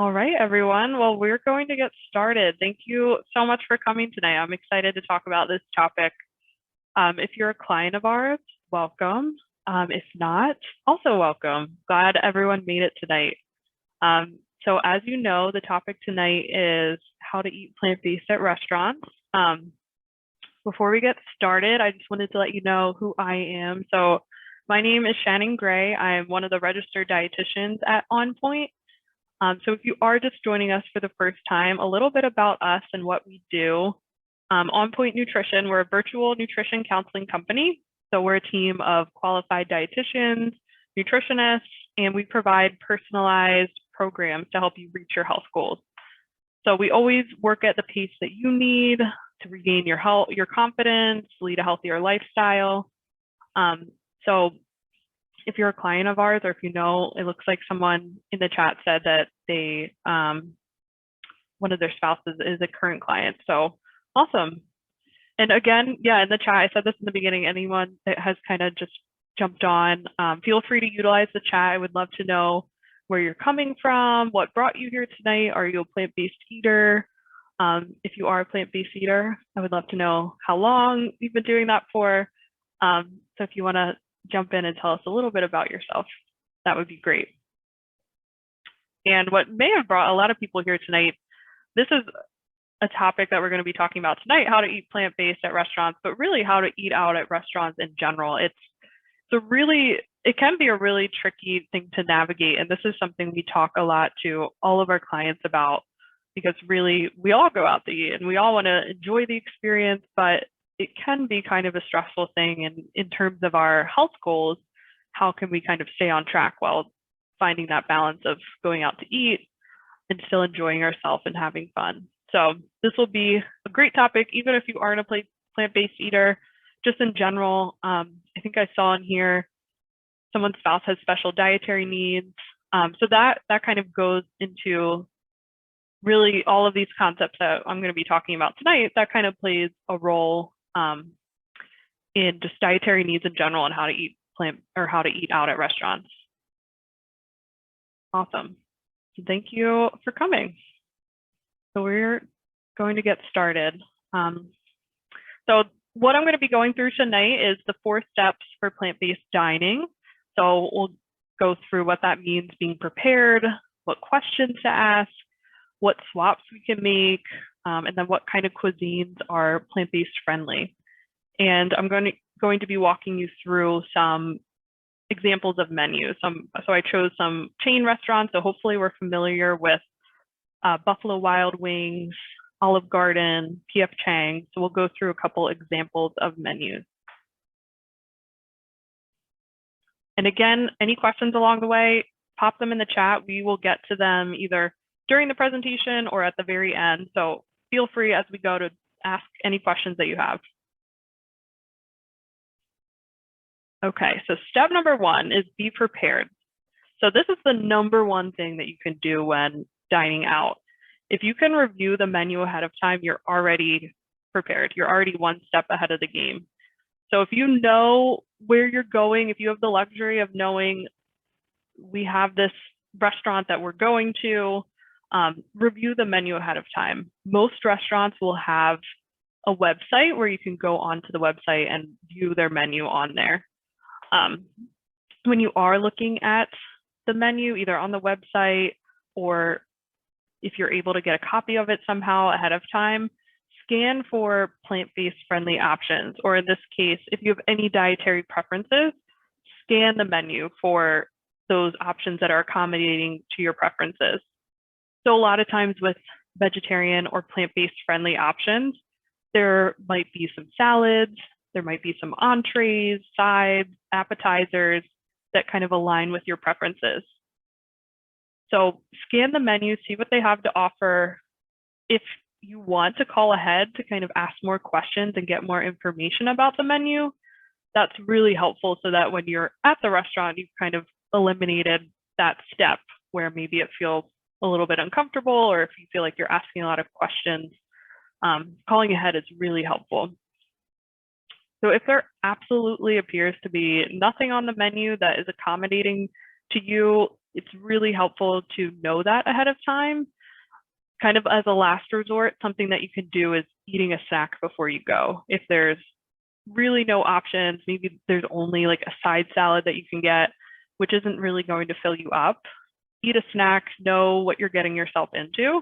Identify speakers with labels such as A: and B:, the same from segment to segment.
A: All right, everyone. Well, we're going to get started. Thank you so much for coming tonight. I'm excited to talk about this topic. If you're a client of ours, welcome. If not, also welcome. Glad everyone made it tonight. So as you know, the topic tonight is how to eat plant-based at restaurants. Before we get started, I just wanted to let you know who I am. So my name is Shannon Gray. I'm one of the registered dietitians at On Point. So if you are just joining us for the first time, a little bit about us and what we do. On Point Nutrition, we're a virtual nutrition counseling company. So we're a team of qualified dietitians, nutritionists, and we provide personalized programs to help you reach your health goals. So we always work at the pace that you need to regain your health, your confidence, lead a healthier lifestyle. So if you're a client of ours, or if you know, it looks like someone in the chat said that they, one of their spouses is a current client. So awesome. And again, yeah, in the chat, I said this in the beginning, anyone that has kind of just jumped on, feel free to utilize the chat. I would love to know where you're coming from, what brought you here tonight. Are you a plant-based eater? If you are a plant-based eater, I would love to know how long you've been doing that for. So if you want to jump in and tell us a little bit about yourself, that would be great. And what may have brought a lot of people here tonight, this is a topic that we're going to be talking about tonight, how to eat plant-based at restaurants, but really how to eat out at restaurants in general. It can be a really tricky thing to navigate. And this is something we talk a lot to all of our clients about, because really we all go out to eat and we all want to enjoy the experience, but it can be kind of a stressful thing. And in terms of our health goals, how can we kind of stay on track while finding that balance of going out to eat and still enjoying ourselves and having fun? So this will be a great topic, even if you aren't a plant-based eater, just in general. I think I saw in here, someone's spouse has special dietary needs. So that kind of goes into really all of these concepts that I'm going to be talking about tonight. That kind of plays a role in just dietary needs in general and how to eat how to eat out at restaurants. Awesome. So thank you for coming. So we're going to get started. So what I'm going to be going through tonight is the 4 steps for plant-based dining. So we'll go through what that means being prepared, what questions to ask, what swaps we can make, and then what kind of cuisines are plant-based friendly. And I'm going to be walking you through some examples of menus. So I chose some chain restaurants, so hopefully we're familiar with Buffalo Wild Wings, Olive Garden, P.F. Chang's. So we'll go through a couple examples of menus. And again, any questions along the way, pop them in the chat. We will get to them either during the presentation or at the very end. So feel free as we go to ask any questions that you have. Okay, so step number 1 is be prepared. So this is the number 1 thing that you can do when dining out. If you can review the menu ahead of time, you're already prepared. You're already 1 step ahead of the game. So if you know where you're going, if you have the luxury of knowing we have this restaurant that we're going to, review the menu ahead of time. Most restaurants will have a website where you can go onto the website and view their menu on there. When you are looking at the menu, either on the website or if you're able to get a copy of it somehow ahead of time, scan for plant-based friendly options. Or in this case, if you have any dietary preferences, scan the menu for those options that are accommodating to your preferences. So a lot of times with vegetarian or plant-based friendly options, there might be some salads, there might be some entrees, sides, appetizers that kind of align with your preferences. So scan the menu, see what they have to offer. If you want to call ahead to kind of ask more questions and get more information about the menu, that's really helpful so that when you're at the restaurant, you've kind of eliminated that step where maybe it feels a little bit uncomfortable, or if you feel like you're asking a lot of questions, calling ahead is really helpful. So if there absolutely appears to be nothing on the menu that is accommodating to you, it's really helpful to know that ahead of time. Kind of as a last resort, something that you can do is eating a snack before you go. If there's really no options, maybe there's only like a side salad that you can get, which isn't really going to fill you up. Eat a snack, know what you're getting yourself into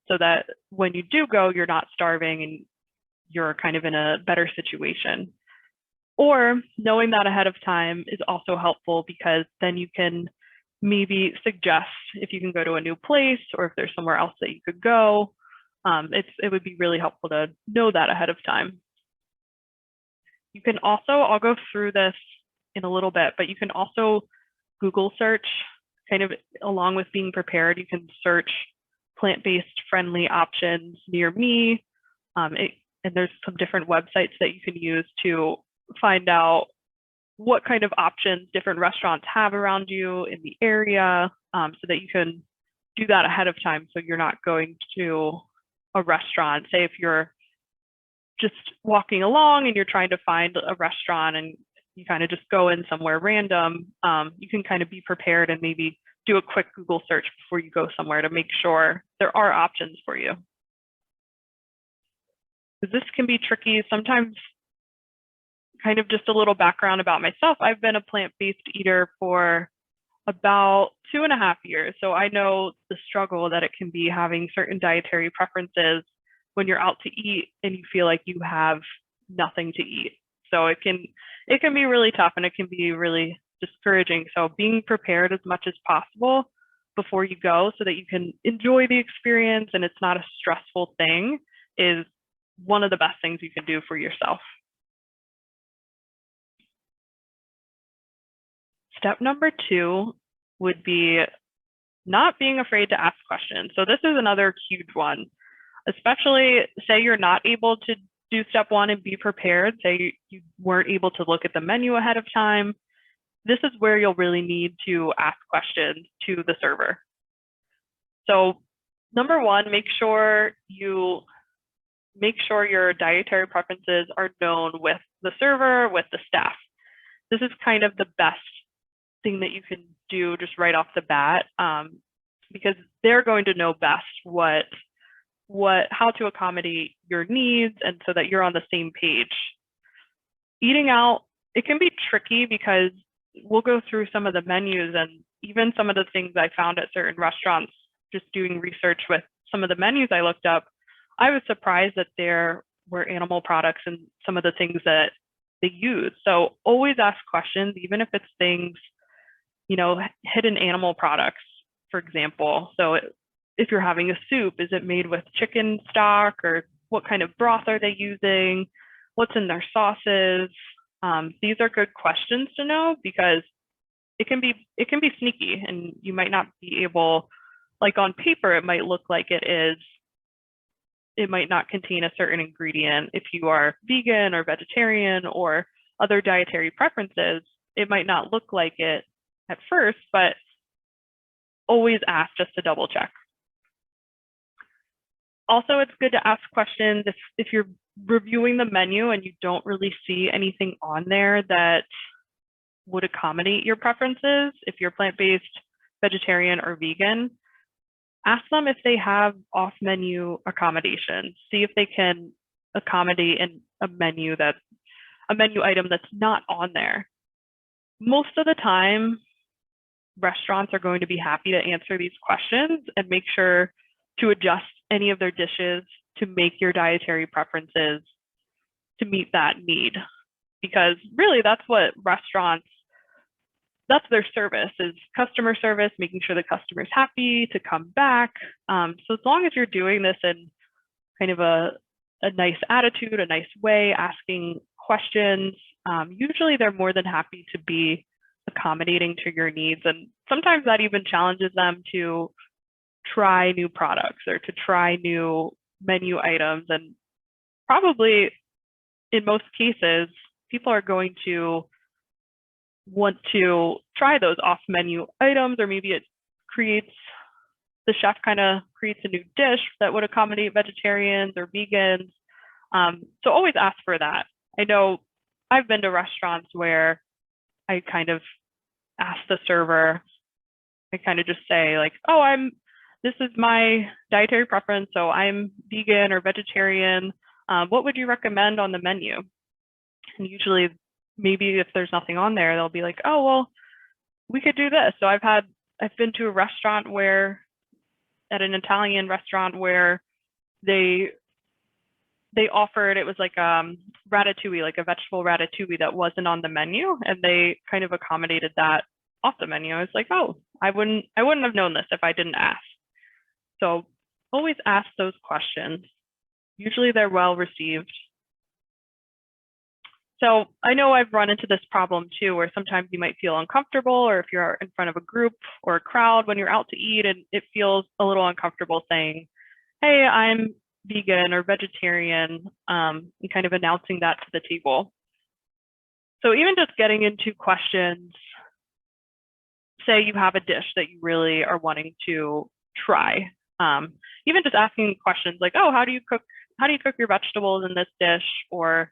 A: so that when you do go, you're not starving and you're kind of in a better situation. Or knowing that ahead of time is also helpful because then you can maybe suggest if you can go to a new place or if there's somewhere else that you could go. It would be really helpful to know that ahead of time. You can also, I'll go through this in a little bit, but you can also Google search, kind of along with being prepared. You can search plant-based friendly options near me. And there's some different websites that you can use to find out what kind of options different restaurants have around you in the area, so that you can do that ahead of time. So you're not going to a restaurant, say if you're just walking along and you're trying to find a restaurant and you kind of just go in somewhere random, you can kind of be prepared and maybe do a quick Google search before you go somewhere to make sure there are options for you. This can be tricky. Sometimes, kind of just a little background about myself, I've been a plant-based eater for about 2.5 years. So I know the struggle that it can be having certain dietary preferences when you're out to eat and you feel like you have nothing to eat. So it can be really tough and it can be really discouraging. So being prepared as much as possible before you go so that you can enjoy the experience and it's not a stressful thing is one of the best things you can do for yourself. Step number 2 would be not being afraid to ask questions. So this is another huge one, especially say you're not able to do step 1 and be prepared. Say you weren't able to look at the menu ahead of time. This is where you'll really need to ask questions to the server. So number 1, make sure your dietary preferences are known with the server, with the staff. This is kind of the best thing that you can do just right off the bat, because they're going to know best how to accommodate your needs and so that you're on the same page. Eating out, it can be tricky because we'll go through some of the menus and even some of the things I found at certain restaurants, just doing research with some of the menus I looked up, I was surprised that there were animal products and some of the things that they use. So always ask questions, even if it's things, hidden animal products, for example. So if you're having a soup, is it made with chicken stock or what kind of broth are they using? What's in their sauces? These are good questions to know because it can be sneaky and you might not be able, like on paper, it might look like it might not contain a certain ingredient. If you are vegan or vegetarian or other dietary preferences, it might not look like it at first, but always ask just to double check. Also, it's good to ask questions if you're reviewing the menu and you don't really see anything on there that would accommodate your preferences. If you're plant-based, vegetarian, or vegan, ask them if they have off-menu accommodations. See if they can accommodate in a menu item that's not on there. Most of the time, restaurants are going to be happy to answer these questions and make sure to adjust any of their dishes to make your dietary preferences to meet that need. Because really that's what restaurants, that's their service, is customer service, making sure the customer's happy to come back. So as long as you're doing this in kind of a nice attitude, a nice way, asking questions, usually they're more than happy to be accommodating to your needs. And sometimes that even challenges them to try new products or to try new menu items. And probably in most cases, people are going to want to try those off menu items, or maybe the chef kind of creates a new dish that would accommodate vegetarians or vegans. So always ask for that. I know I've been to restaurants where I kind of ask the server, I kind of just say like, oh, this is my dietary preference, so I'm vegan or vegetarian. What would you recommend on the menu? And usually, maybe if there's nothing on there, they'll be like, oh, well, we could do this. So I've been to a restaurant at an Italian restaurant where they offered, it was like ratatouille, like a vegetable ratatouille that wasn't on the menu, and they kind of accommodated that off the menu. I was like, oh, I wouldn't have known this if I didn't ask. So always ask those questions. Usually they're well received. So I know I've run into this problem too, where sometimes you might feel uncomfortable, or if you're in front of a group or a crowd when you're out to eat and it feels a little uncomfortable saying, hey, I'm vegan or vegetarian, and kind of announcing that to the table. So even just getting into questions, say you have a dish that you really are wanting to try. Even just asking questions like, oh, how do you cook your vegetables in this dish? Or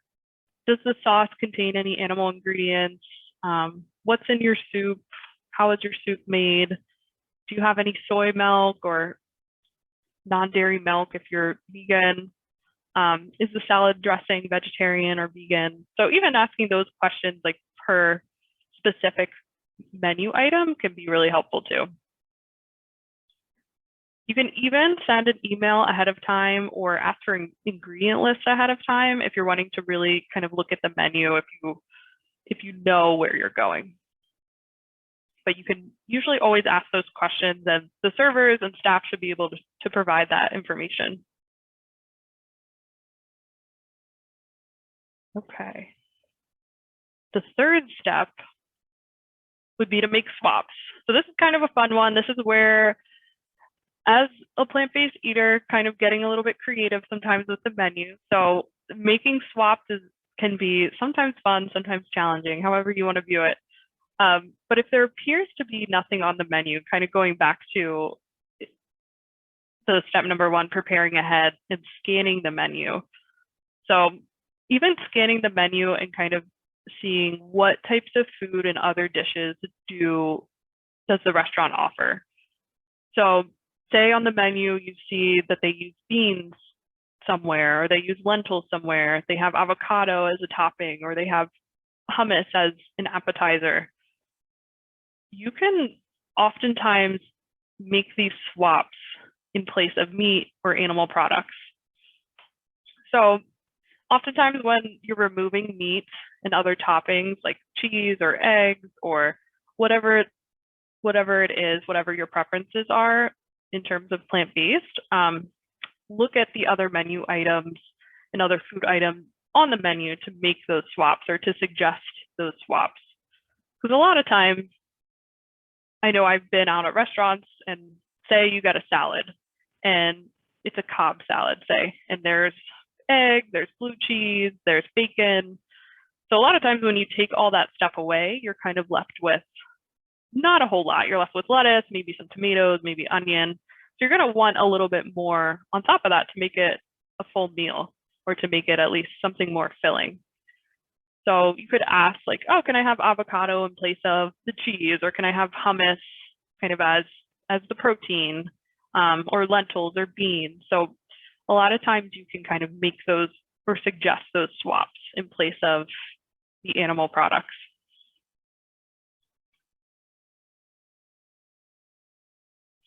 A: does the sauce contain any animal ingredients? What's in your soup? How is your soup made? Do you have any soy milk or non-dairy milk if you're vegan? Is the salad dressing vegetarian or vegan? So even asking those questions like per specific menu item can be really helpful too. You can even send an email ahead of time or ask for an ingredient list ahead of time if you're wanting to really kind of look at the menu if you know where you're going. But you can usually always ask those questions, and the servers and staff should be able to provide that information. Okay. The third step would be to make swaps. So this is kind of a fun one. This is where, as a plant-based eater, kind of getting a little bit creative sometimes with the menu. So making swaps can be sometimes fun, sometimes challenging, however you want to view it. But if there appears to be nothing on the menu, kind of going back to the step number one, preparing ahead and scanning the menu. So even scanning the menu and kind of seeing what types of food and other dishes does the restaurant offer. So say on the menu, you see that they use beans somewhere, or they use lentils somewhere, they have avocado as a topping, or they have hummus as an appetizer. You can oftentimes make these swaps in place of meat or animal products. So oftentimes when you're removing meat and other toppings like cheese or eggs or whatever it is, whatever your preferences are in terms of plant-based, look at the other menu items and other food items on the menu to make those swaps or to suggest those swaps. Because a lot of times, I know I've been out at restaurants and say you got a salad and it's a Cobb salad, say, and there's egg, there's blue cheese, there's bacon. So a lot of times when you take all that stuff away, you're kind of left with not a whole lot. You're left with lettuce, maybe some tomatoes, maybe onion. So you're going to want a little bit more on top of that to make it a full meal, or to make it at least something more filling. So you could ask like, oh, can I have avocado in place of the cheese? Or can I have hummus kind of as the protein, or lentils or beans? So a lot of times you can kind of make those or suggest those swaps in place of the animal products.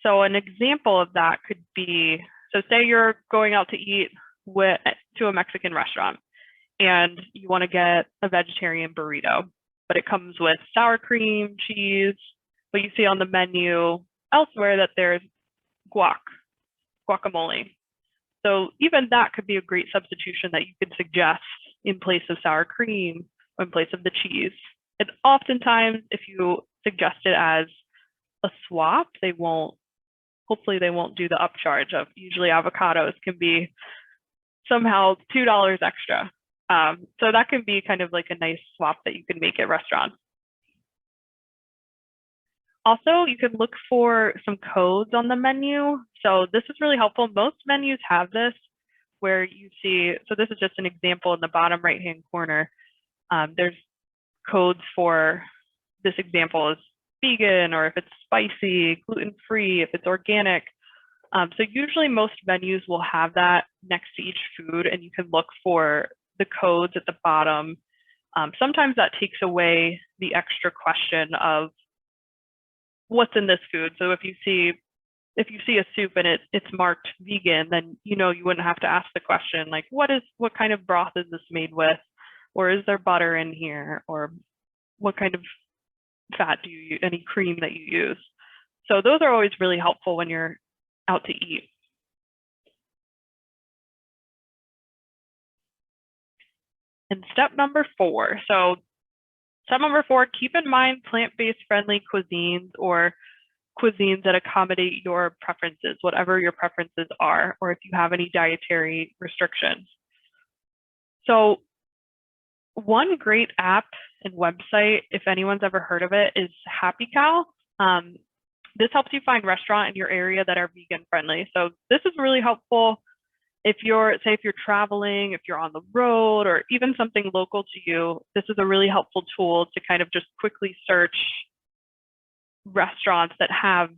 A: So an example of that could be, so say you're going out to eat to a Mexican restaurant and you want to get a vegetarian burrito, but it comes with sour cream, cheese, but you see on the menu elsewhere that there's guacamole. So even that could be a great substitution that you could suggest in place of sour cream or in place of the cheese. And oftentimes, if you suggest it as a swap, hopefully they won't do the upcharge of, usually avocados can be somehow $2 extra. So that can be kind of like a nice swap that you can make at restaurants. Also, you can look for some codes on the menu. So this is really helpful. Most menus have this, where you see, so this is just an example in the bottom right-hand corner. There's codes for, this example is vegan or if it's spicy, gluten-free, if it's organic. So usually most menus will have that next to each food, and you can look for the codes at the bottom. Sometimes that takes away the extra question of what's in this food. So if you see a soup and it's marked vegan, then you wouldn't have to ask the question like, what kind of broth is this made with, or is there butter in here, or what kind of fat do you use, any cream that you use. So those are always really helpful when you're out to eat. And step number 4. So step number 4, keep in mind plant-based friendly cuisines or cuisines that accommodate your preferences, whatever your preferences are, or if you have any dietary restrictions. So one great app and website, if anyone's ever heard of it, is Happy Cow. This helps you find restaurants in your area that are vegan friendly. So this is really helpful if you're traveling, if you're on the road, or even something local to you. This is a really helpful tool to kind of just quickly search restaurants that have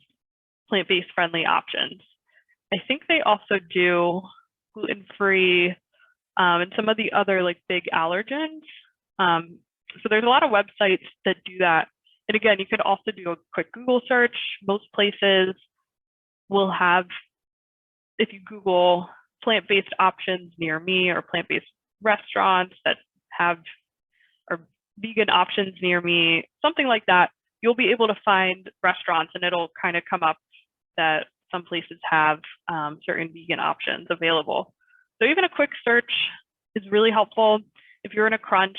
A: plant-based friendly options. I think they also do gluten-free and some of the other like big allergens. So there's a lot of websites that do that. And again, you could also do a quick Google search. Most places will have, if you Google plant-based options near me or plant-based restaurants that have or vegan options near me, something like that, you'll be able to find restaurants and it'll kind of come up that some places have certain vegan options available. So even a quick search is really helpful. If you're in a crunch,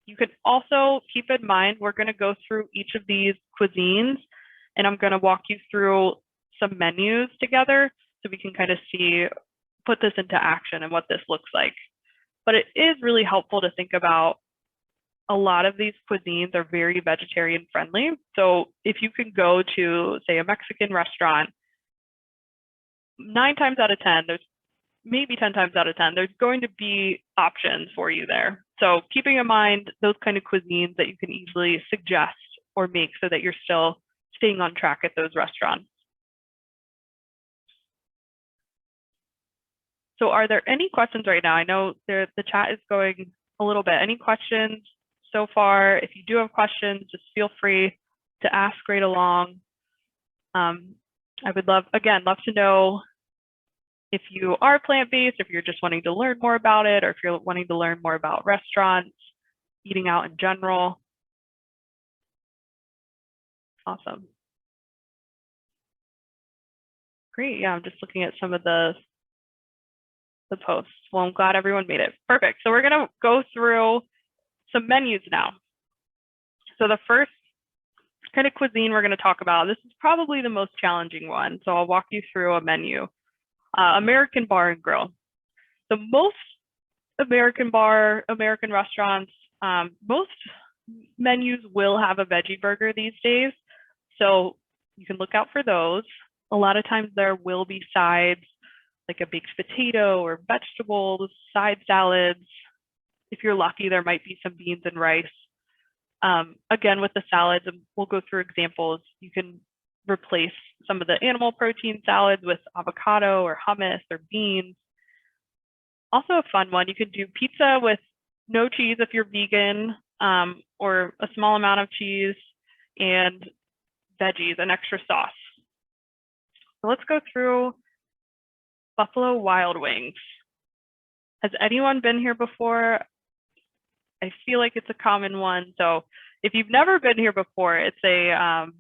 A: you can also keep in mind, we're going to go through each of these cuisines and I'm going to walk you through some menus together so we can kind of put this into action and what this looks like. But it is really helpful to think about a lot of these cuisines are very vegetarian friendly. So if you can go to, say, a Mexican restaurant, 9 times out of 10, maybe 10 times out of 10, there's going to be options for you there. So keeping in mind those kind of cuisines that you can easily suggest or make so that you're still staying on track at those restaurants. So are there any questions right now? I know the chat is going a little bit. Any questions so far? If you do have questions, just feel free to ask right along. I would love to know if you are plant-based, if you're just wanting to learn more about it, or if you're wanting to learn more about restaurants, eating out in general. Awesome. Great. Yeah, I'm just looking at some of the posts. Well, I'm glad everyone made it. Perfect. So we're going to go through some menus now. So the first kind of cuisine we're going to talk about, this is probably the most challenging one. So I'll walk you through a menu. American Bar and Grill. So most American restaurants, most menus will have a veggie burger these days. So you can look out for those. A lot of times there will be sides like a baked potato or vegetables, side salads. If you're lucky, there might be some beans and rice. Again, with the salads, and we'll go through examples, you can replace some of the animal protein salads with avocado or hummus or beans. Also a fun one, you could do pizza with no cheese if you're vegan, or a small amount of cheese and veggies and extra sauce. So let's go through Buffalo Wild Wings. Has anyone been here before? I feel like it's a common one. So if you've never been here before, it's an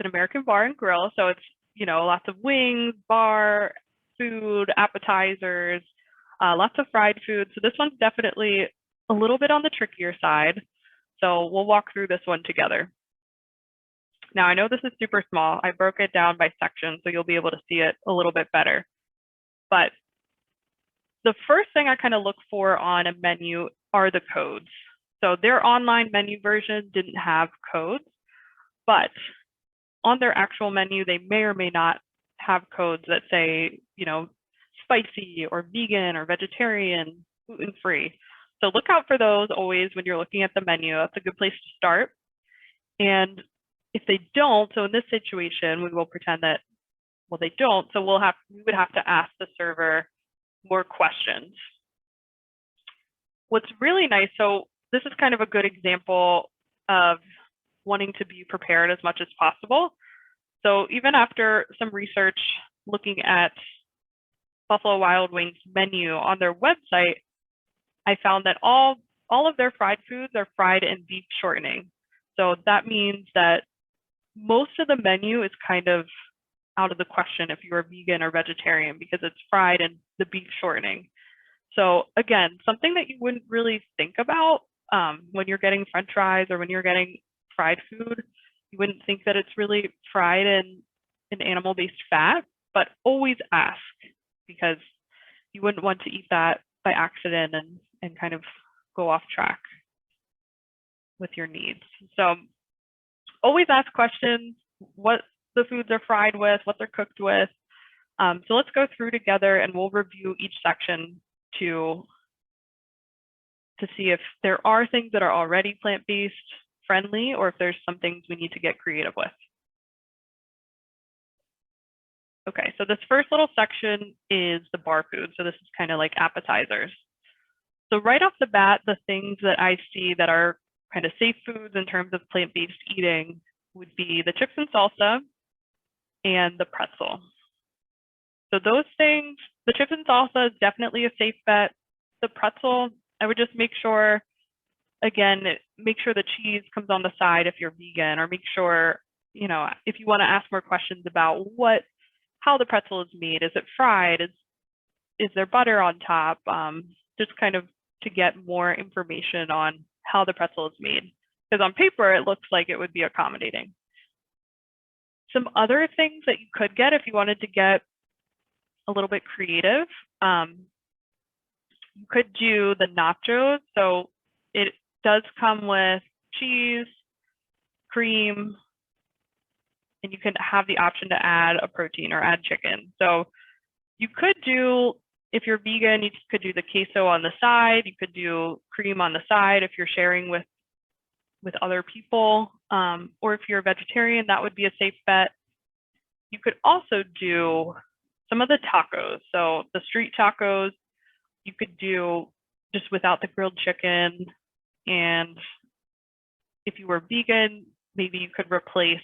A: American bar and grill. So it's, lots of wings, bar, food, appetizers, lots of fried food. So this one's definitely a little bit on the trickier side. So we'll walk through this one together. Now I know this is super small. I broke it down by section, so you'll be able to see it a little bit better. But the first thing I kind of look for on a menu are the codes. So their online menu version didn't have codes, but on their actual menu, they may or may not have codes that say, spicy or vegan or vegetarian, gluten-free. So look out for those always when you're looking at the menu. That's a good place to start. And if they don't, so in this situation, we will pretend that, well, they don't, so we would have to ask the server more questions. What's really nice, so this is kind of a good example of wanting to be prepared as much as possible. So even after some research looking at Buffalo Wild Wings menu on their website, I found that all of their fried foods are fried in beef shortening. So that means that most of the menu is kind of out of the question if you're vegan or vegetarian because it's fried in the beef shortening. So again, something that you wouldn't really think about when you're getting French fries or when you're getting fried food. You wouldn't think that it's really fried in an animal-based fat, but always ask because you wouldn't want to eat that by accident and kind of go off track with your needs. So always ask questions, what the foods are fried with, what they're cooked with. So let's go through together and we'll review each section to see if there are things that are already plant-based friendly or if there's some things we need to get creative with. Okay, so this first little section is the bar food. So this is kind of like appetizers. So right off the bat, the things that I see that are kind of safe foods in terms of plant-based eating would be the chips and salsa and the pretzel. So those things, the chips and salsa is definitely a safe bet. The pretzel, I would just make sure, again, make sure the cheese comes on the side if you're vegan, or make sure, you know, if you want to ask more questions about how the pretzel is made. Is it fried? Is there butter on top? Just kind of to get more information on how the pretzel is made. Because on paper, it looks like it would be accommodating. Some other things that you could get if you wanted to get a little bit creative, you could do the nachos. So it does come with cheese, cream, and you can have the option to add a protein or add chicken. So you could do, if you're vegan, you could do the queso on the side. You could do cream on the side if you're sharing with other people. Or if you're a vegetarian, that would be a safe bet. You could also do some of the tacos. So the street tacos, you could do just without the grilled chicken. And if you were vegan, maybe you could replace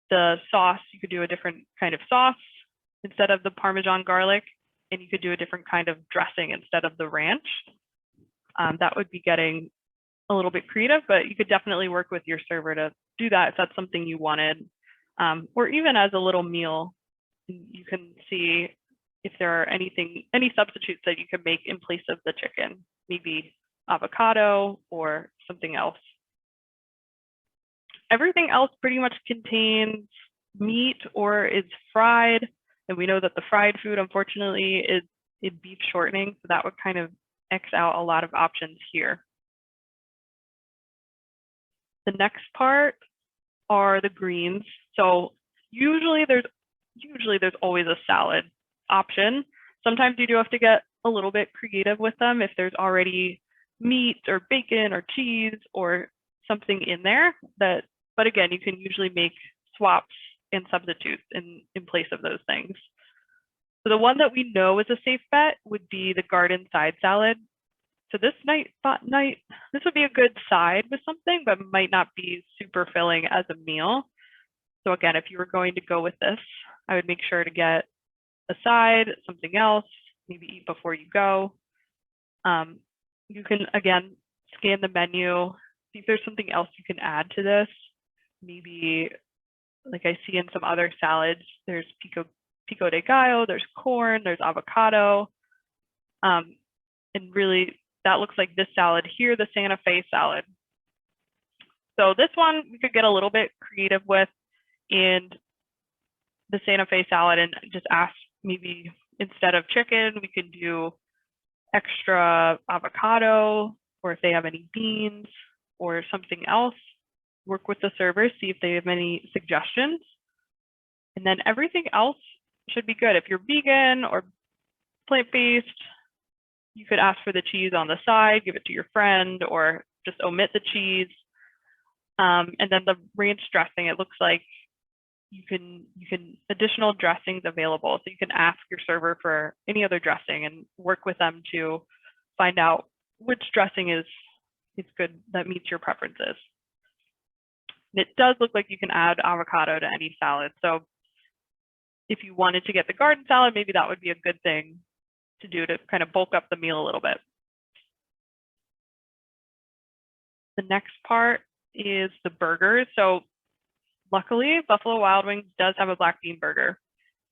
A: the sauce. You could do a different kind of sauce instead of the Parmesan garlic, and you could do a different kind of dressing instead of the ranch. That would be getting a little bit creative, but you could definitely work with your server to do that if that's something you wanted. Or even as a little meal, you can see if there are any substitutes that you can make in place of the chicken, maybe avocado or something else. Everything else pretty much contains meat or is fried. And we know that the fried food, unfortunately, is in beef shortening. So that would kind of X out a lot of options here. The next part are the greens. So usually there's always a salad option. Sometimes you do have to get a little bit creative with them if there's already meat or bacon or cheese or something in there but again, you can usually make swaps and substitutes in place of those things. So the one that we know is a safe bet would be the garden side salad. So this would be a good side with something, but might not be super filling as a meal. So again, if you were going to go with this, I would make sure to get a side, something else, maybe eat before you go. You can, again, scan the menu, see if there's something else you can add to this. Maybe, like I see in some other salads, there's pico de gallo, there's corn, there's avocado. And really, that looks like this salad here, the Santa Fe salad. So this one we could get a little bit creative with in the Santa Fe salad and just ask, maybe instead of chicken, we could do extra avocado, or if they have any beans or something else. Work with the server, see if they have any suggestions. And then everything else should be good. If you're vegan or plant-based, you could ask for the cheese on the side, give it to your friend, or just omit the cheese. And then the ranch dressing, it looks like you can additional dressings available. So you can ask your server for any other dressing and work with them to find out which dressing is good that meets your preferences. And it does look like you can add avocado to any salad. So if you wanted to get the garden salad, maybe that would be a good thing to do to kind of bulk up the meal a little bit. The next part is the burgers. So luckily, Buffalo Wild Wings does have a black bean burger.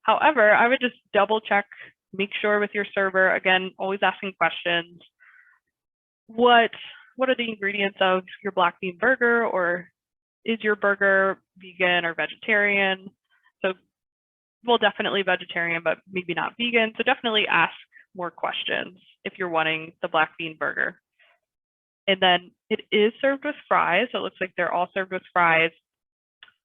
A: However, I would just double check, make sure with your server, again, always asking questions. What are the ingredients of your black bean burger, or is your burger vegan or vegetarian? So, well, definitely vegetarian, but maybe not vegan. So definitely ask more questions if you're wanting the black bean burger. And then it is served with fries. So it looks like they're all served with fries.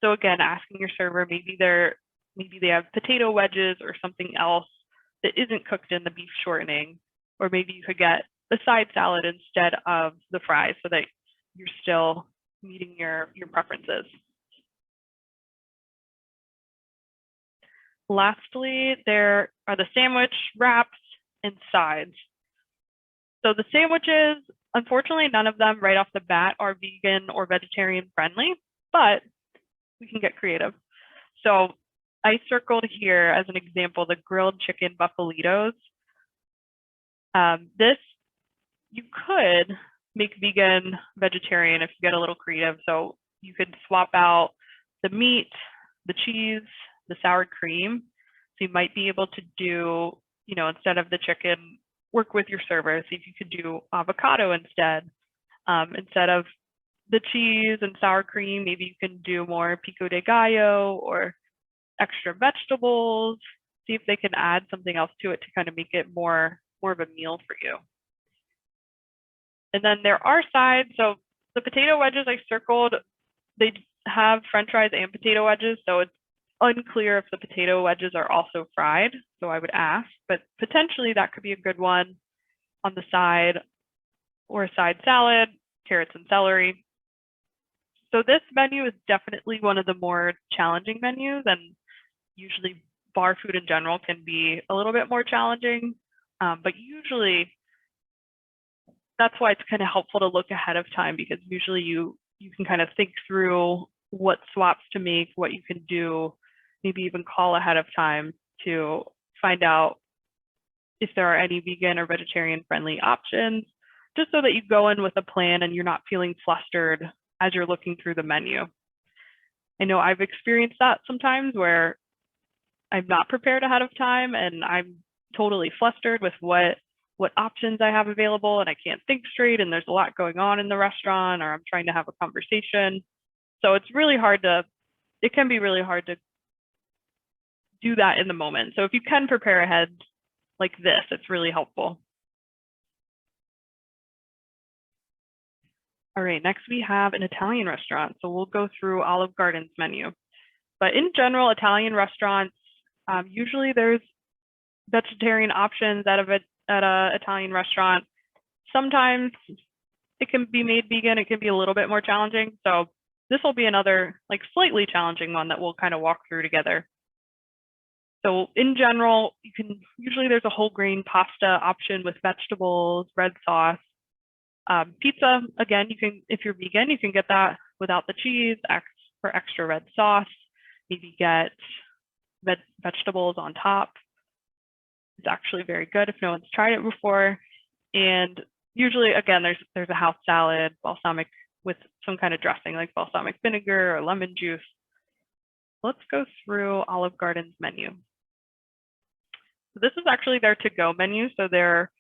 A: So again, asking your server, maybe they have potato wedges or something else that isn't cooked in the beef shortening, or maybe you could get the side salad instead of the fries so that you're still meeting your preferences. Lastly, there are the sandwich, wraps, and sides. So the sandwiches, unfortunately, none of them right off the bat are vegan or vegetarian friendly, but we can get creative. So I circled here as an example the grilled chicken buffalitos. This you could make vegan, vegetarian if you get a little creative. So you could swap out the meat, the cheese, the sour cream. So you might be able to do, instead of the chicken, work with your server. See if you could do avocado instead. Instead of the cheese and sour cream, maybe you can do more pico de gallo or extra vegetables. See if they can add something else to it to kind of make it more of a meal for you. And then there are sides. So the potato wedges I circled, they have French fries and potato wedges. So it's unclear if the potato wedges are also fried. So I would ask, but potentially that could be a good one on the side, or a side salad, carrots and celery. So this menu is definitely one of the more challenging menus, and usually bar food in general can be a little bit more challenging, but usually that's why it's kind of helpful to look ahead of time, because usually you can kind of think through what swaps to make, what you can do, maybe even call ahead of time to find out if there are any vegan or vegetarian friendly options, just so that you go in with a plan and you're not feeling flustered as you're looking through the menu. I know I've experienced that sometimes where I'm not prepared ahead of time and I'm totally flustered with what options I have available, and I can't think straight, and there's a lot going on in the restaurant, or I'm trying to have a conversation. So it can be really hard to do that in the moment. So if you can prepare ahead like this, it's really helpful. All right, next we have an Italian restaurant. So we'll go through Olive Garden's menu. But in general, Italian restaurants, usually there's vegetarian options at a Italian restaurant. Sometimes it can be made vegan. It can be a little bit more challenging. So this will be another slightly challenging one that we'll kind of walk through together. So in general, usually there's a whole grain pasta option with vegetables, red sauce. Pizza, again, if you're vegan, you can get that without the cheese for extra red sauce. Maybe get vegetables on top. It's actually very good if no one's tried it before. And usually, again, there's a house salad, balsamic, with some kind of dressing like balsamic vinegar or lemon juice. Let's go through Olive Garden's menu. So this is actually their to-go menu. So their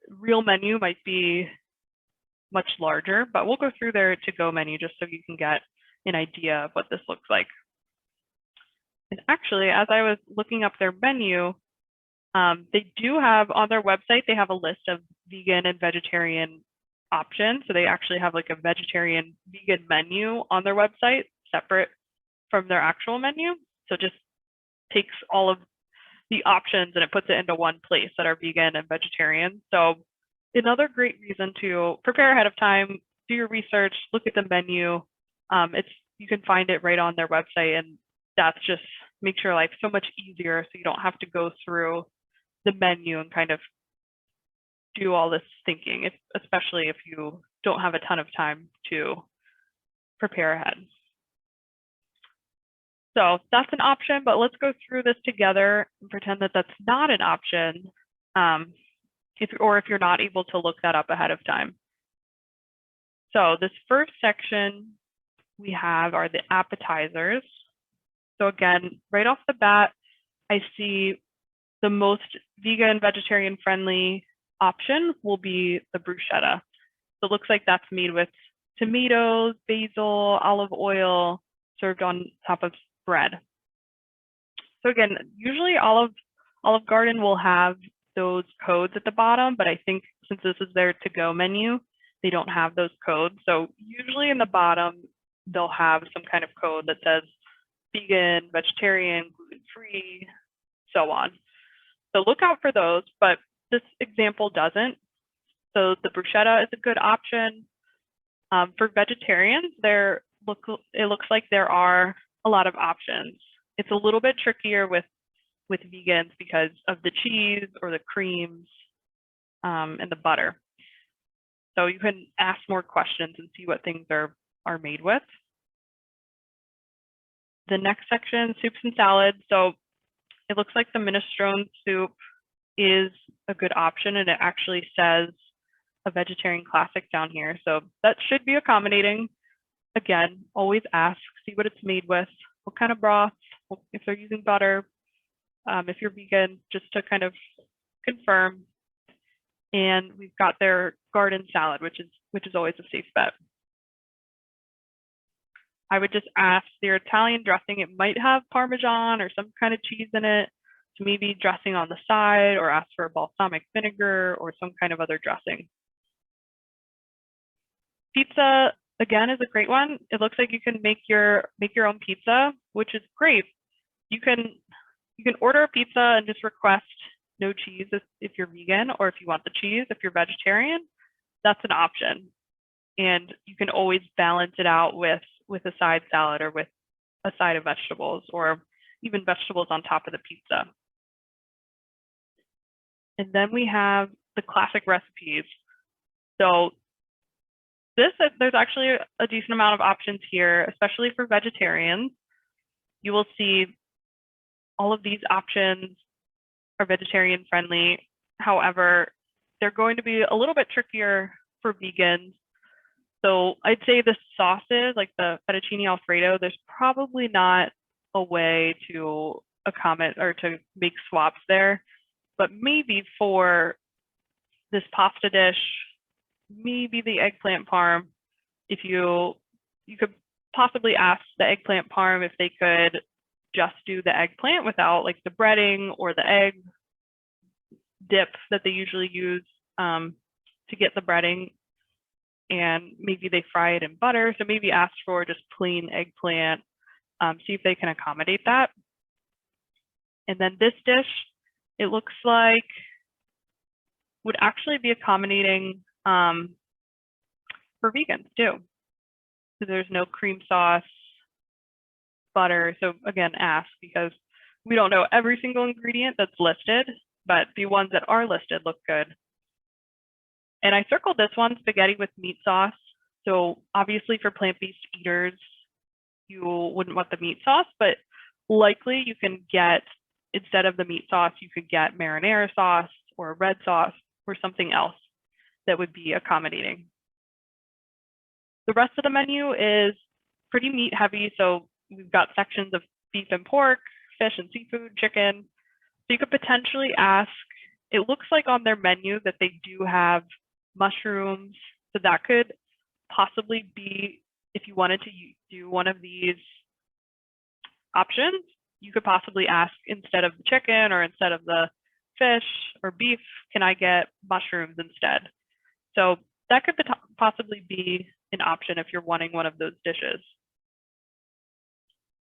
A: real menu might be much larger, but we'll go through their to-go menu just so you can get an idea of what this looks like. And actually, as I was looking up their menu, they do have on their website, they have a list of vegan and vegetarian options. So they actually have a vegetarian vegan menu on their website separate from their actual menu. So it just takes all of the options and it puts it into one place that are vegan and vegetarian. So another great reason to prepare ahead of time, do your research, look at the menu, You can find it right on their website, and that's just makes your life so much easier so you don't have to go through the menu and kind of do all this thinking, especially if you don't have a ton of time to prepare ahead. So that's an option, but let's go through this together and pretend that that's not an option, if you're not able to look that up ahead of time. So this first section we have are the appetizers. So again, right off the bat, I see the most vegan, vegetarian friendly option will be the bruschetta. So it looks like that's made with tomatoes, basil, olive oil, served on top of bread. So again, usually Olive Garden will have those codes at the bottom, but I think since this is their to-go menu, they don't have those codes. So usually in the bottom, they'll have some kind of code that says vegan, vegetarian, gluten-free, so on. So look out for those, but this example doesn't. So the bruschetta is a good option. For vegetarians, it looks like there are a lot of options. It's a little bit trickier with vegans because of the cheese or the creams and the butter. So you can ask more questions and see what things are made with. The next section, soups and salads. So it looks like the minestrone soup is a good option, and it actually says a vegetarian classic down here. So that should be accommodating. Again, always ask, see what it's made with, what kind of broth, if they're using butter, if you're vegan, just to kind of confirm. And we've got their garden salad, which is always a safe bet. I would just ask their Italian dressing. It might have Parmesan or some kind of cheese in it, so maybe dressing on the side, or ask for a balsamic vinegar or some kind of other dressing. Pizza, again, is a great one. It looks like you can make your own pizza, which is great. You can order a pizza and just request no cheese if you're vegan, or if you want the cheese if you're vegetarian. That's an option, and you can always balance it out with a side salad or with a side of vegetables, or even vegetables on top of the pizza. And then we have the classic recipes. So there's actually a decent amount of options here, especially for vegetarians. You will see all of these options are vegetarian friendly. However, they're going to be a little bit trickier for vegans. So I'd say the sauces, like the fettuccine Alfredo, there's probably not a way to accommodate or to make swaps there. But maybe for this pasta dish, maybe the eggplant parm, if you could possibly ask the eggplant parm if they could just do the eggplant without like the breading or the egg dip that they usually use to get the breading, and maybe they fry it in butter. So maybe ask for just plain eggplant, see if they can accommodate that. And then this dish, it looks like would actually be accommodating for vegans too. So there's no cream sauce, butter. So again, ask, because we don't know every single ingredient that's listed, but the ones that are listed look good. And I circled this one, spaghetti with meat sauce. So obviously for plant-based eaters, you wouldn't want the meat sauce, but likely you can get, instead of the meat sauce, you could get marinara sauce or red sauce or something else that would be accommodating. The rest of the menu is pretty meat heavy. So we've got sections of beef and pork, fish and seafood, chicken. So you could potentially ask, it looks like on their menu that they do have mushrooms. So that could possibly be, if you wanted to do one of these options, you could possibly ask, instead of the chicken or instead of the fish or beef, can I get mushrooms instead? So that could possibly be an option if you're wanting one of those dishes.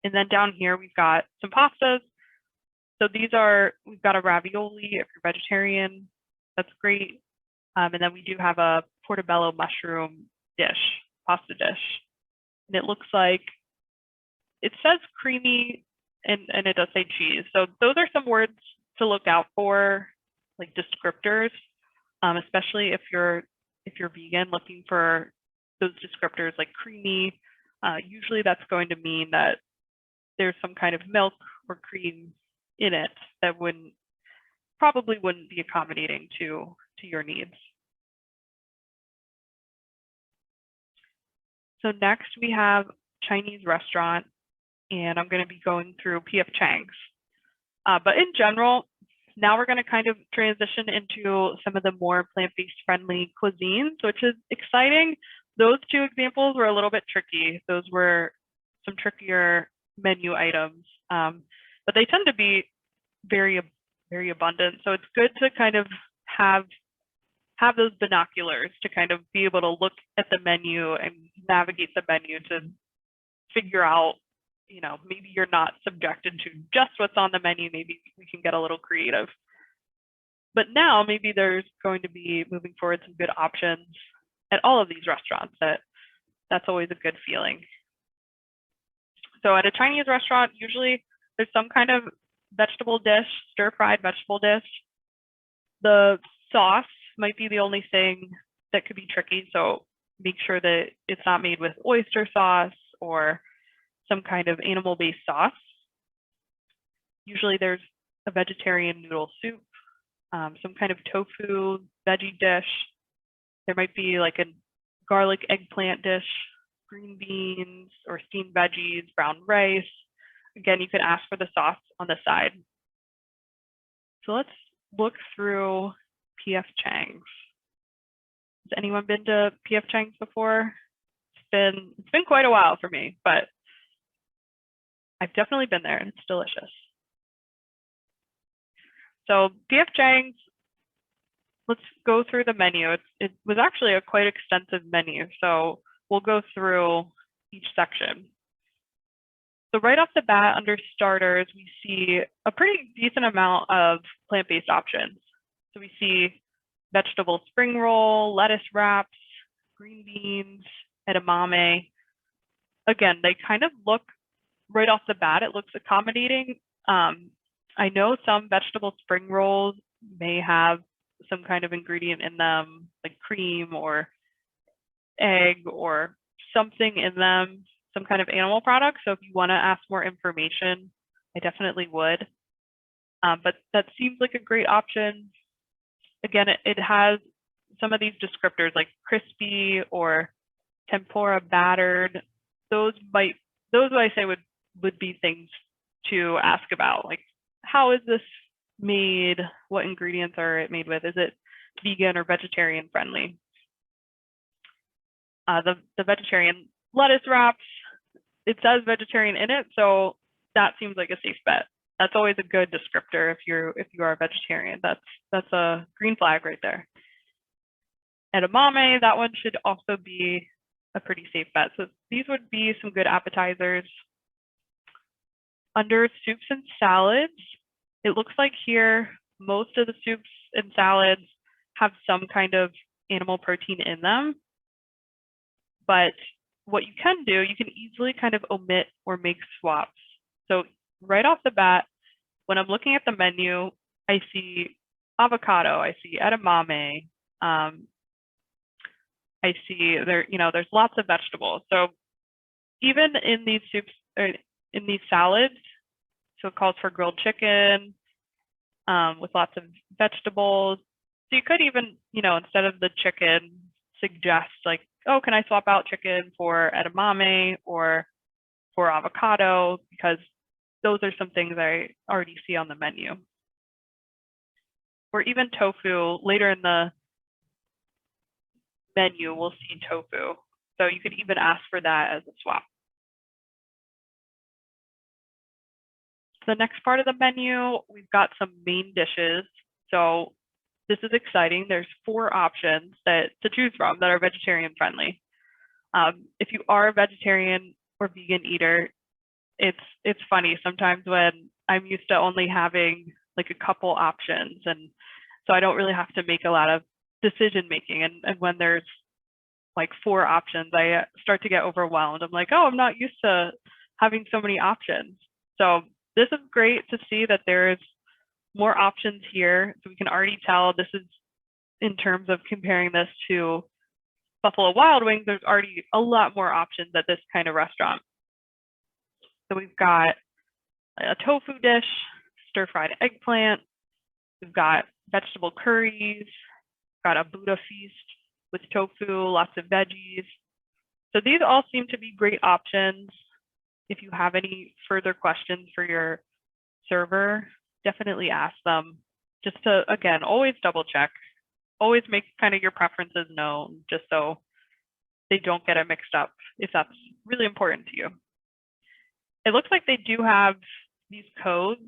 A: And then down here, we've got some pastas. So we've got a ravioli if you're vegetarian, that's great. And then we do have a portobello mushroom dish, pasta dish. And it looks like it says creamy and it does say cheese. So those are some words to look out for, like descriptors, especially if you're vegan, looking for those descriptors like creamy. Usually that's going to mean that there's some kind of milk or cream in it that probably wouldn't be accommodating to your needs. So next we have Chinese restaurant, and I'm going to be going through P.F. Chang's. But in general, now we're going to kind of transition into some of the more plant-based friendly cuisines, which is exciting. Those two examples were a little bit tricky. Those were some trickier menu items, but they tend to be very, very abundant. So it's good to kind of have those binoculars to kind of be able to look at the menu and navigate the menu to figure out, maybe you're not subjected to just what's on the menu. Maybe we can get a little creative. But now maybe there's going to be, moving forward, some good options at all of these restaurants. That's always a good feeling. So at a Chinese restaurant, usually there's some kind of vegetable dish, stir-fried vegetable dish. The sauce might be the only thing that could be tricky. So make sure that it's not made with oyster sauce or some kind of animal-based sauce. Usually there's a vegetarian noodle soup, some kind of tofu veggie dish. There might be like a garlic eggplant dish, green beans or steamed veggies, brown rice. Again, you could ask for the sauce on the side. So let's look through P.F. Chang's. Has anyone been to P.F. Chang's before? It's been quite a while for me, but I've definitely been there and it's delicious. So P.F. Chang's, let's go through the menu. It was actually a quite extensive menu, so we'll go through each section. So right off the bat, under starters, we see a pretty decent amount of plant-based options. So we see vegetable spring roll, lettuce wraps, green beans, edamame. Again, they kind of look, right off the bat, it looks accommodating. I know some vegetable spring rolls may have some kind of ingredient in them, like cream or egg or something in them, some kind of animal product. So if you want to ask more information, I definitely would. But that seems like a great option. Again, it has some of these descriptors like crispy or tempura battered. Those I say would be things to ask about, like how is this made? What ingredients are it made with? Is it vegan or vegetarian friendly? The vegetarian lettuce wraps, it says vegetarian in it, so that seems like a safe bet. That's always a good descriptor if you are a vegetarian. That's a green flag right there. Edamame, that one should also be a pretty safe bet. So these would be some good appetizers. Under soups and salads, it looks like here most of the soups and salads have some kind of animal protein in them. But what you can do, you can easily kind of omit or make swaps. So right off the bat, when I'm looking at the menu, I see avocado, I see edamame, I see there's lots of vegetables. So even in these soups or in these salads, so it calls for grilled chicken with lots of vegetables. So you could even, instead of the chicken, suggest like, oh, can I swap out chicken for edamame or for avocado? Because those are some things I already see on the menu. Or even tofu, later in the menu, we'll see tofu. So you could even ask for that as a swap. The next part of the menu, we've got some main dishes. So this is exciting. There's 4 options to choose from that are vegetarian friendly. If you are a vegetarian or vegan eater, it's funny sometimes when I'm used to only having like a couple options, and so I don't really have to make a lot of decision making. And when there's like 4 options, I start to get overwhelmed. I'm like, oh, I'm not used to having so many options. So this is great to see that there's more options here. So we can already tell this is in terms of comparing this to Buffalo Wild Wings, there's already a lot more options at this kind of restaurant. So we've got a tofu dish, stir-fried eggplant. We've got vegetable curries, got a Buddha feast with tofu, lots of veggies. So these all seem to be great options. If you have any further questions for your server, definitely ask them. Just to, again, always double check. Always make kind of your preferences known, just so they don't get it mixed up, if that's really important to you. It looks like they do have these codes.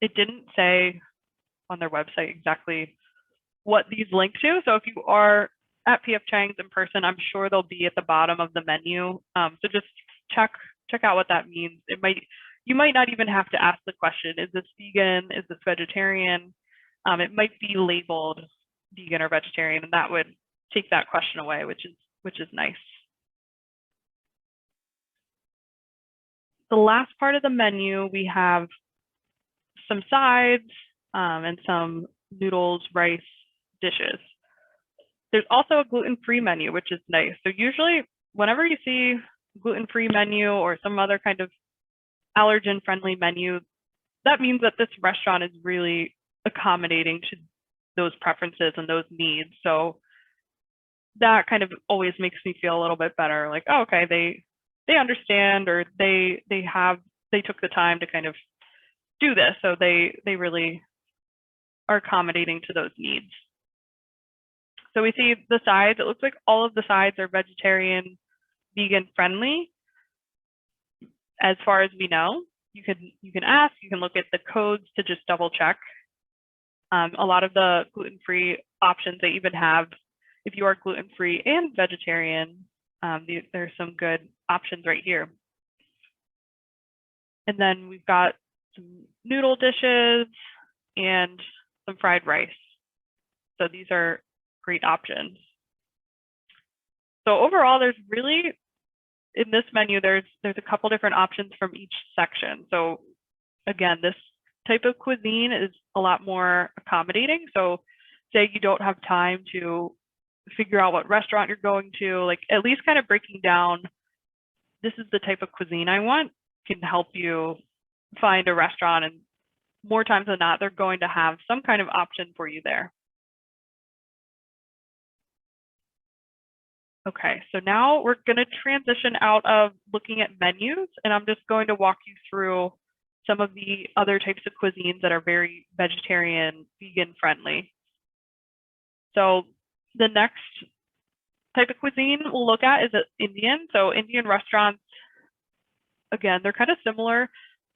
A: It didn't say on their website exactly what these link to. So if you are at PF Chang's in person, I'm sure they'll be at the bottom of the menu. So just check out what that means. You might not even have to ask the question, is this vegan? Is this vegetarian? It might be labeled vegan or vegetarian, and that would take that question away, which is nice. The last part of the menu, we have some sides and some noodles, rice dishes. There's also a gluten-free menu, which is nice. So usually whenever you see gluten-free menu or some other kind of allergen-friendly menu, that means that this restaurant is really accommodating to those preferences and those needs. So that kind of always makes me feel a little bit better. Like, oh, okay, they understand, or they took the time to kind of do this. So they really are accommodating to those needs. So we see the sides. It looks like all of the sides are vegetarian, vegan friendly. As far as we know, you can ask, you can look at the codes to just double check. A lot of the gluten-free options they even have, if you are gluten-free and vegetarian, there's some good options right here. And then we've got some noodle dishes and some fried rice. So these are great options. So overall, there's really, in this menu, there's a couple different options from each section. So again, this type of cuisine is a lot more accommodating. So say you don't have time to figure out what restaurant you're going to, like at least kind of breaking down, this is the type of cuisine I want, can help you find a restaurant, and more times than not, they're going to have some kind of option for you there. Okay, so now we're going to transition out of looking at menus, and I'm just going to walk you through some of the other types of cuisines that are very vegetarian, vegan friendly. So the next type of cuisine we'll look at is Indian. So Indian restaurants, again, they're kind of similar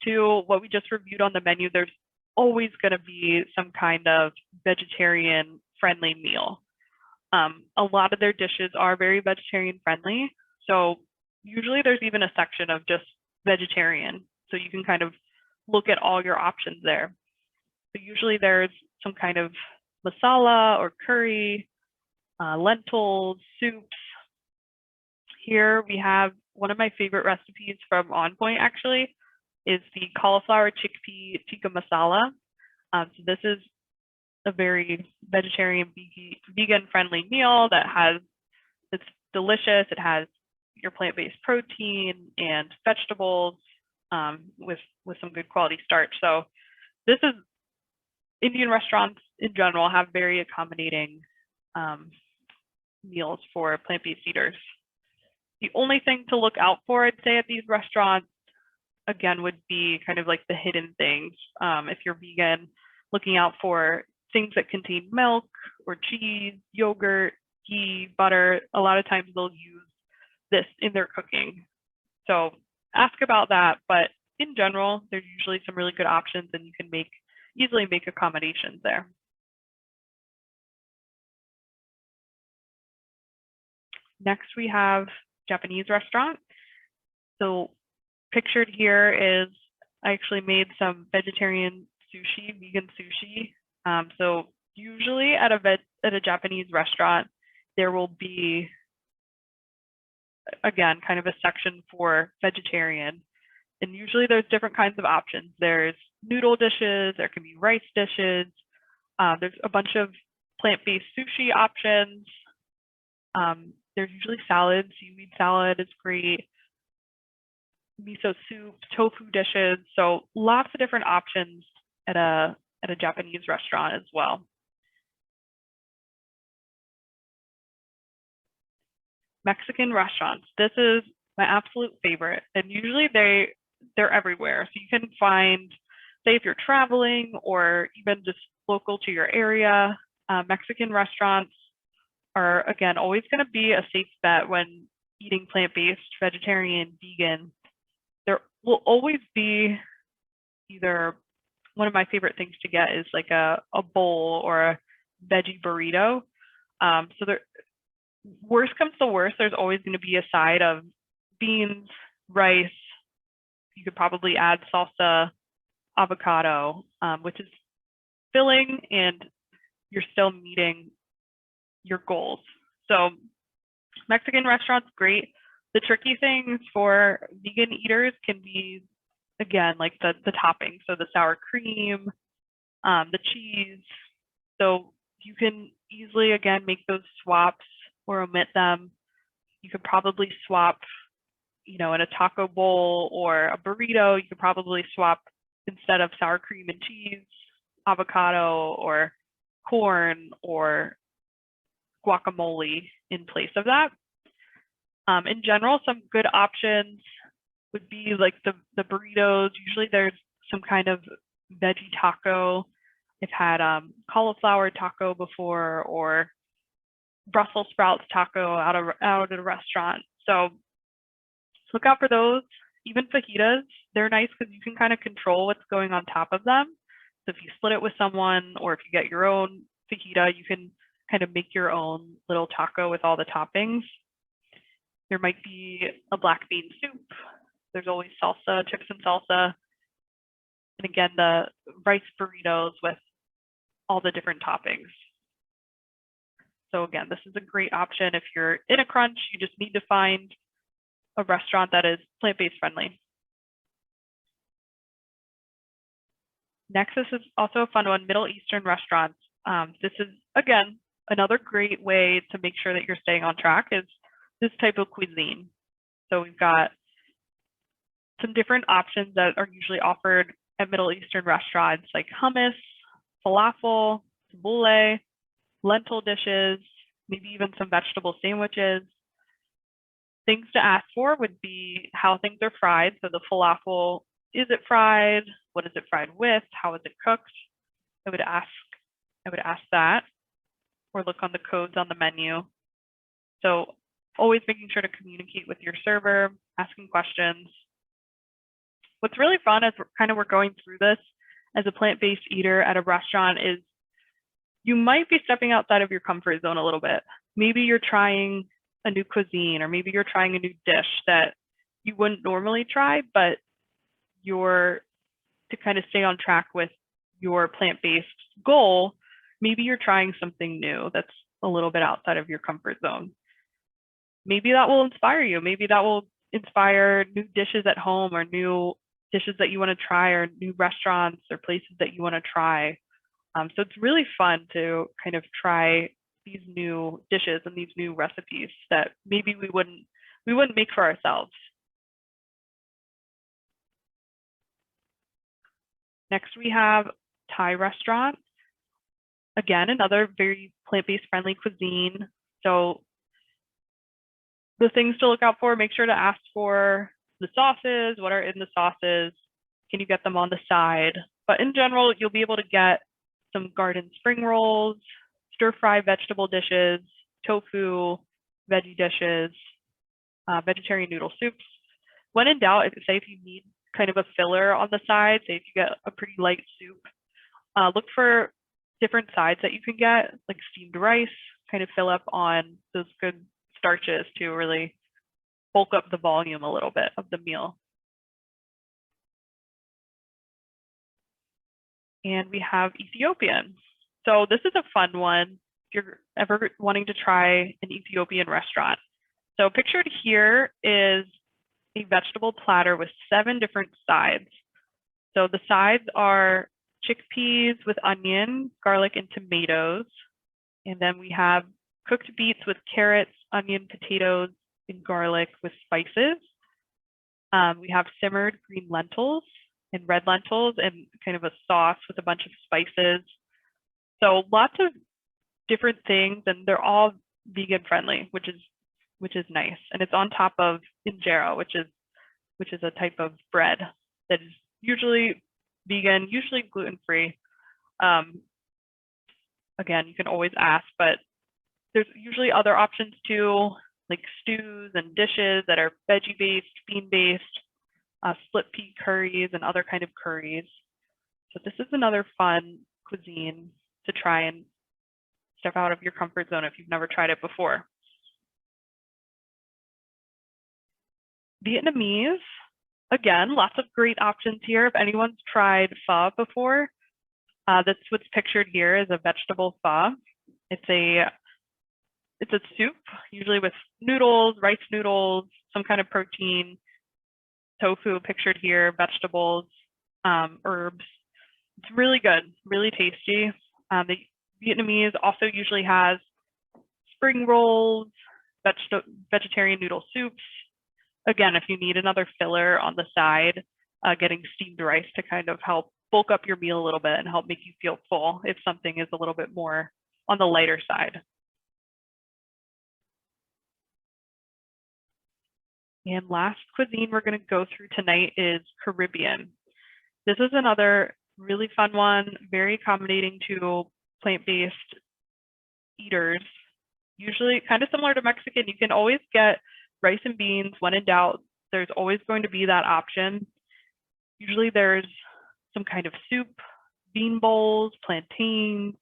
A: to what we just reviewed on the menu. There's always going to be some kind of vegetarian friendly meal. A lot of their dishes are very vegetarian friendly. So usually there's even a section of just vegetarian. So you can kind of look at all your options there. So usually there's some kind of masala or curry, lentils, soups. Here we have one of my favorite recipes from On Point, actually, is the cauliflower chickpea tikka masala. So this is a very vegetarian, vegan friendly meal it's delicious. It has your plant-based protein and vegetables with some good quality starch. So this is, Indian restaurants in general have very accommodating meals for plant-based eaters. The only thing to look out for, I'd say, at these restaurants, again, would be kind of like the hidden things. If you're vegan, looking out for things that contain milk or cheese, yogurt, ghee, butter. A lot of times they'll use this in their cooking. So ask about that, but in general, there's usually some really good options, and you can easily make accommodations there. Next, we have Japanese restaurant. So pictured here is, I actually made some vegetarian sushi, vegan sushi. So usually at a Japanese restaurant, there will be again, kind of a section for vegetarian. And usually there's different kinds of options. There's noodle dishes, there can be rice dishes. There's a bunch of plant-based sushi options. There's usually salads. Seaweed salad is great. Miso soup, tofu dishes. So lots of different options at a Japanese restaurant as well. Mexican restaurants. This is my absolute favorite, and usually they're everywhere. So you can find, say, if you're traveling or even just local to your area, Mexican restaurants are, again, always going to be a safe bet when eating plant-based, vegetarian, vegan. There will always be either, one of my favorite things to get is like a bowl or a veggie burrito. So there, worst comes to worst, there's always going to be a side of beans, rice. You could probably add salsa, avocado, which is filling, and you're still meeting your goals. So Mexican restaurants, great. The tricky things for vegan eaters can be, again, like the toppings. So the sour cream, the cheese. So you can easily, again, make those swaps or omit them. You could probably swap, you know, in a taco bowl or a burrito, you could probably swap, instead of sour cream and cheese, avocado or corn or guacamole in place of that. In general, some good options would be like the burritos. Usually there's some kind of veggie taco. I've had cauliflower taco before, or Brussels sprouts taco out at a restaurant. So look out for those. Even fajitas, they're nice because you can kind of control what's going on top of them. So if you split it with someone, or if you get your own fajita, you can kind of make your own little taco with all the toppings. There might be a black bean soup. There's always salsa, chips and salsa. And again, the rice burritos with all the different toppings. So again, this is a great option if you're in a crunch. You just need to find a restaurant that is plant-based friendly. Next, this is also a fun one, Middle Eastern restaurants. This is, again, another great way to make sure that you're staying on track is this type of cuisine. So we've got some different options that are usually offered at Middle Eastern restaurants, like hummus, falafel, tabbouleh, lentil dishes, maybe even some vegetable sandwiches. Things to ask for would be how things are fried. So the falafel, is it fried? What is it fried with? How is it cooked? I would ask that, or look on the codes on the menu. So always making sure to communicate with your server, asking questions. What's really fun as we're going through this as a plant-based eater at a restaurant is you might be stepping outside of your comfort zone a little bit. Maybe you're trying a new cuisine, or maybe you're trying a new dish that you wouldn't normally try, but you're, to kind of stay on track with your plant-based goal, maybe you're trying something new that's a little bit outside of your comfort zone. Maybe that will inspire you. Maybe that will inspire new dishes at home, or new dishes that you want to try, or new restaurants or places that you want to try. So it's really fun to kind of try these new dishes and these new recipes that maybe we wouldn't make for ourselves. Next, we have Thai restaurant. Again, another very plant-based friendly cuisine. So the things to look out for, make sure to ask for the sauces. What are in the sauces? Can you get them on the side? But in general, you'll be able to get some garden spring rolls, stir-fry vegetable dishes, tofu, veggie dishes, vegetarian noodle soups. When in doubt, if you need kind of a filler on the side, say if you get a pretty light soup, look for different sides that you can get, like steamed rice, kind of fill up on those good starches to really bulk up the volume a little bit of the meal. And we have Ethiopian. So this is a fun one if you're ever wanting to try an Ethiopian restaurant. So pictured here is a vegetable platter with 7 different sides. So the sides are chickpeas with onion, garlic, and tomatoes. And then we have cooked beets with carrots, onion, potatoes, and garlic with spices. We have simmered green lentils and red lentils and kind of a sauce with a bunch of spices. So lots of different things, and they're all vegan friendly, which is nice. And it's on top of injera, which is a type of bread that is usually vegan, usually gluten-free. Again, you can always ask, but there's usually other options too, like stews and dishes that are veggie-based, bean-based, split pea curries, and other kind of curries. So this is another fun cuisine to try and step out of your comfort zone if you've never tried it before. Vietnamese, again, lots of great options here. If anyone's tried pho before, that's what's pictured here is a vegetable pho. It's a soup, usually with noodles, rice noodles, some kind of protein, tofu pictured here, vegetables, herbs. It's really good, really tasty. The Vietnamese also usually has spring rolls, vegetarian noodle soups. Again, if you need another filler on the side, getting steamed rice to kind of help bulk up your meal a little bit and help make you feel full if something is a little bit more on the lighter side. And last cuisine we're going to go through tonight is Caribbean. This is another really fun one, very accommodating to plant-based eaters. Usually kind of similar to Mexican, you can always get rice and beans. When in doubt, there's always going to be that option. Usually there's some kind of soup, bean bowls, plantains,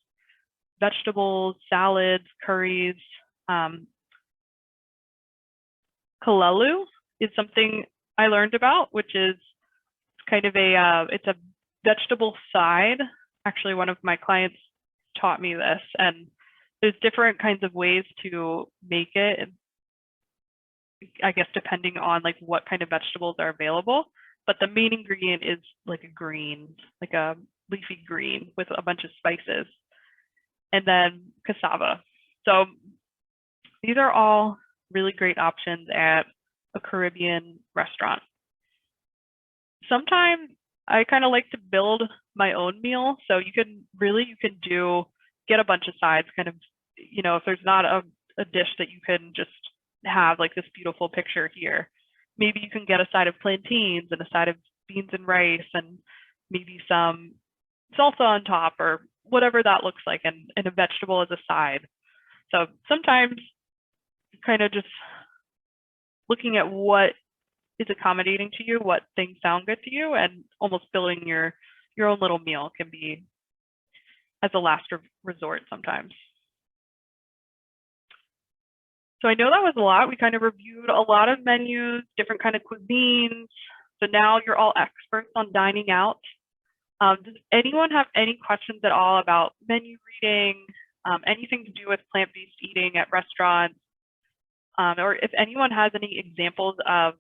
A: vegetables, salads, curries. Kalelu is something I learned about, which is kind of it's a vegetable side. Actually, one of my clients taught me this, and there's different kinds of ways to make it. And I guess depending on like what kind of vegetables are available, but the main ingredient is like a green, like a leafy green with a bunch of spices, and then cassava. So these are all really great options at a Caribbean restaurant. Sometimes I kind of like to build my own meal. So you can get a bunch of sides, kind of, if there's not a dish that you can just have like this beautiful picture here, maybe you can get a side of plantains and a side of beans and rice and maybe some salsa on top or whatever that looks like, and a vegetable as a side. So sometimes kind of just looking at what is accommodating to you, what things sound good to you, and almost building your own little meal can be as a last resort sometimes. So I know that was a lot. We kind of reviewed a lot of menus, different kind of cuisines. So now you're all experts on dining out. Does anyone have any questions at all about menu reading, anything to do with plant-based eating at restaurants? Or if anyone has any examples of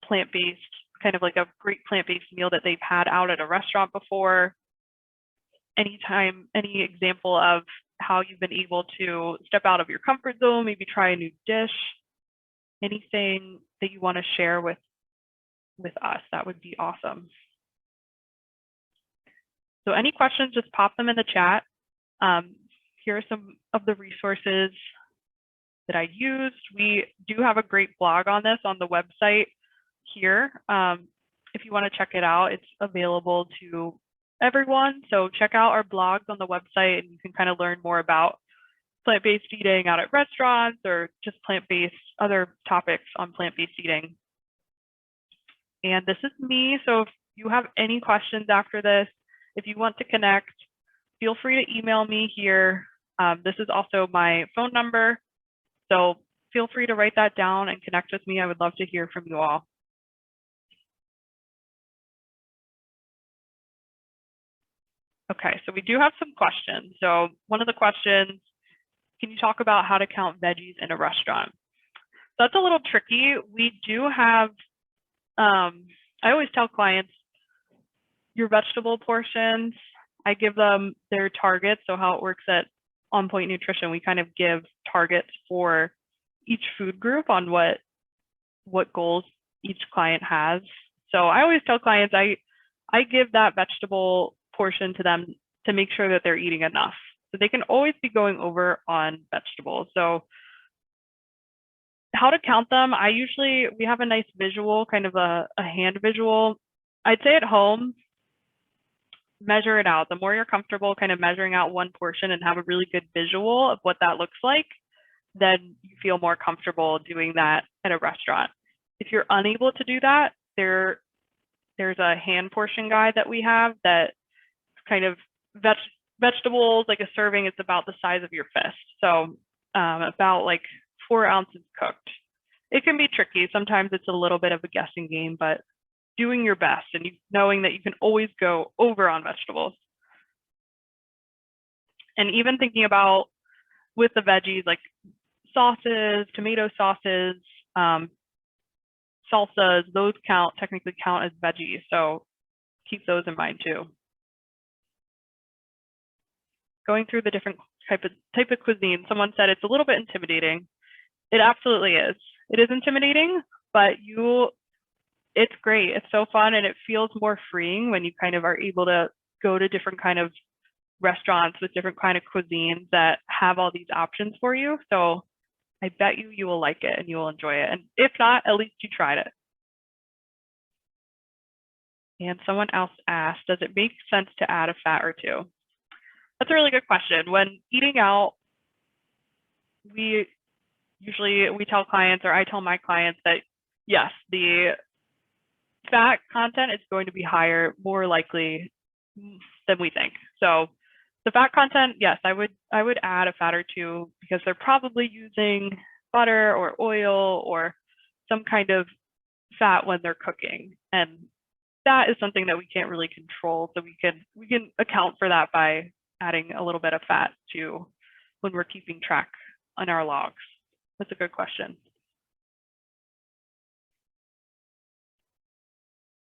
A: plant-based, kind of like a great plant-based meal that they've had out at a restaurant before, any example of how you've been able to step out of your comfort zone, maybe try a new dish, anything that you want to share with us, that would be awesome. So any questions, just pop them in the chat. Here are some of the resources that I used. We do have a great blog on this on the website here. If you want to check it out, it's available to everyone. So check out our blogs on the website and you can kind of learn more about plant-based eating out at restaurants or just plant-based, other topics on plant-based eating. And this is me. So if you have any questions after this, if you want to connect, feel free to email me here. This is also my phone number. So feel free to write that down and connect with me. I would love to hear from you all. Okay, so we do have some questions. So one of the questions, can you talk about how to count veggies in a restaurant? that's a little tricky. We do have, I always tell clients, your vegetable portions, I give them their targets. So how it works at On Point Nutrition, we kind of give targets for each food group on what goals each client has. So I always tell clients I give that vegetable portion to them to make sure that they're eating enough. So they can always be going over on vegetables. So how to count them, we have a nice visual, kind of a hand visual. I'd say at home, measure it out. The more you're comfortable kind of measuring out one portion and have a really good visual of what that looks like, then you feel more comfortable doing that at a restaurant. If you're unable to do that, there's a hand portion guide that we have that kind of vegetables, like a serving, it's about the size of your fist. So about like 4 ounces cooked. It can be tricky. Sometimes it's a little bit of a guessing game, but doing your best and knowing that you can always go over on vegetables. And even thinking about with the veggies, like sauces, tomato sauces, salsas, those technically count as veggies. So keep those in mind too. Going through the different type of cuisine, someone said it's a little bit intimidating. It absolutely is. It is intimidating, but it's great. It's so fun and it feels more freeing when you kind of are able to go to different kind of restaurants with different kind of cuisines that have all these options for you. So I bet you will like it and you will enjoy it. And if not, at least you tried it. And someone else asked, does it make sense to add a fat or two? That's a really good question. When eating out, we tell clients, or I tell my clients that yes, the fat content is going to be higher, more likely than we think. So the fat content, yes, I would add a fat or two because they're probably using butter or oil or some kind of fat when they're cooking. And that is something that we can't really control. So we can account for that by adding a little bit of fat to when we're keeping track on our logs. That's a good question.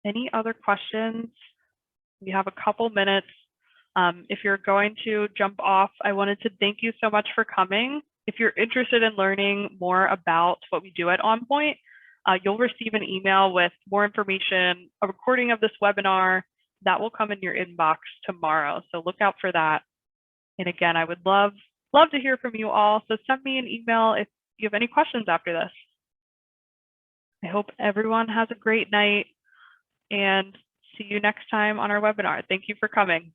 A: Any other questions? We have a couple minutes. If you're going to jump off, I wanted to thank you so much for coming. If you're interested in learning more about what we do at On Point, you'll receive an email with more information, a recording of this webinar that will come in your inbox tomorrow. So look out for that. And again, I would love to hear from you all. So send me an email if you have any questions after this. I hope everyone has a great night and see you next time on our webinar. Thank you for coming.